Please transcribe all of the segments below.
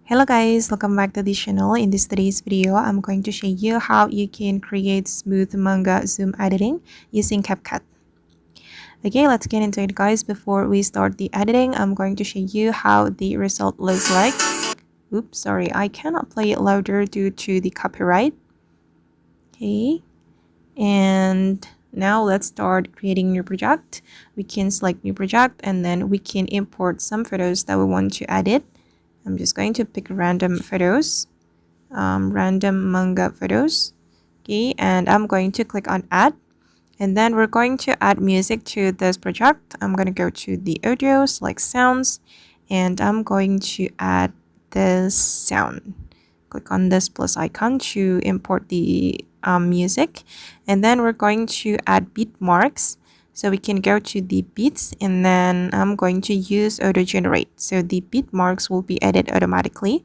Hello guys, welcome back to the channel. In today's video, I'm going to show you how you can create smooth manga zoom editing using CapCut. Okay, let's get into it guys. Before we start the editing, I'm going to show you how the result looks like. Oops, sorry, I cannot play it louder due to the copyright. Okay, and now let's start creating new project. We can select new project and then we can import some photos that we want to edit. I'm just going to pick random photos, random manga photos. Okay, and I'm going to click on add, and then we're going to add music to this project. I'm going to go to the audio, select sounds, and I'm going to add this sound. Click on this plus icon to import the music, and then we're going to add beat marks. So we can go to the beats, and then I'm going to use auto generate. So the beat marks will be added automatically,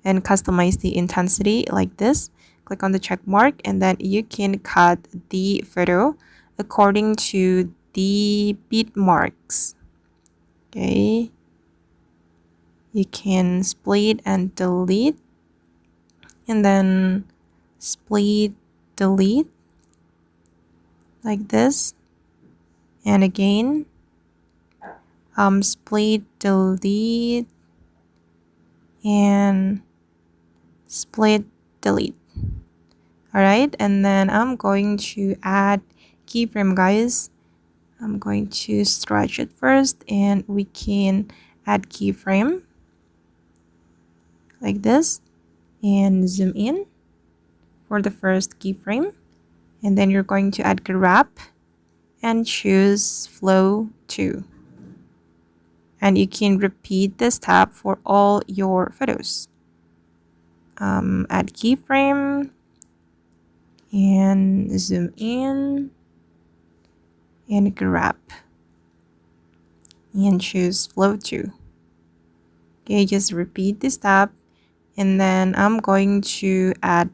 and customize the intensity like this. Click on the check mark, and then you can cut the photo according to the beat marks. Okay, you can split and delete, and then split, delete like this, and again split, delete, and split, delete. All right, and then I'm going to add keyframe guys. I'm going to stretch it first, and we can add keyframe like this and zoom in for the first keyframe, and then you're going to add grab and choose flow 2, and you can repeat this tab for all your photos. Add keyframe and zoom in and grab and choose flow 2. Okay, just repeat this tab, and then I'm going to add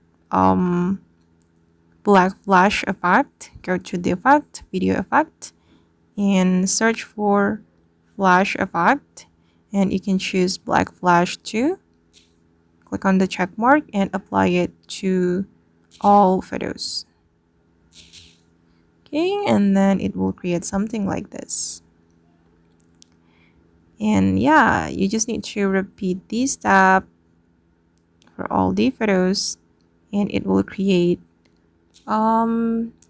black flash effect. Go to the effect, video effect, and search for flash effect, and you can choose black flash 2. Click on the check mark and apply it to all photos. Okay, and then it will create something like this. And yeah, you just need to repeat this step for all the photos, and it will create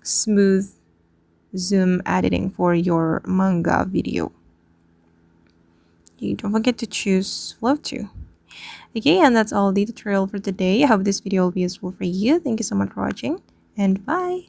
smooth zoom editing for your manga video. You don't forget to choose flow 2. Okay, and that's all the tutorial for today. I hope this video will be useful for you. Thank you so much for watching, and bye.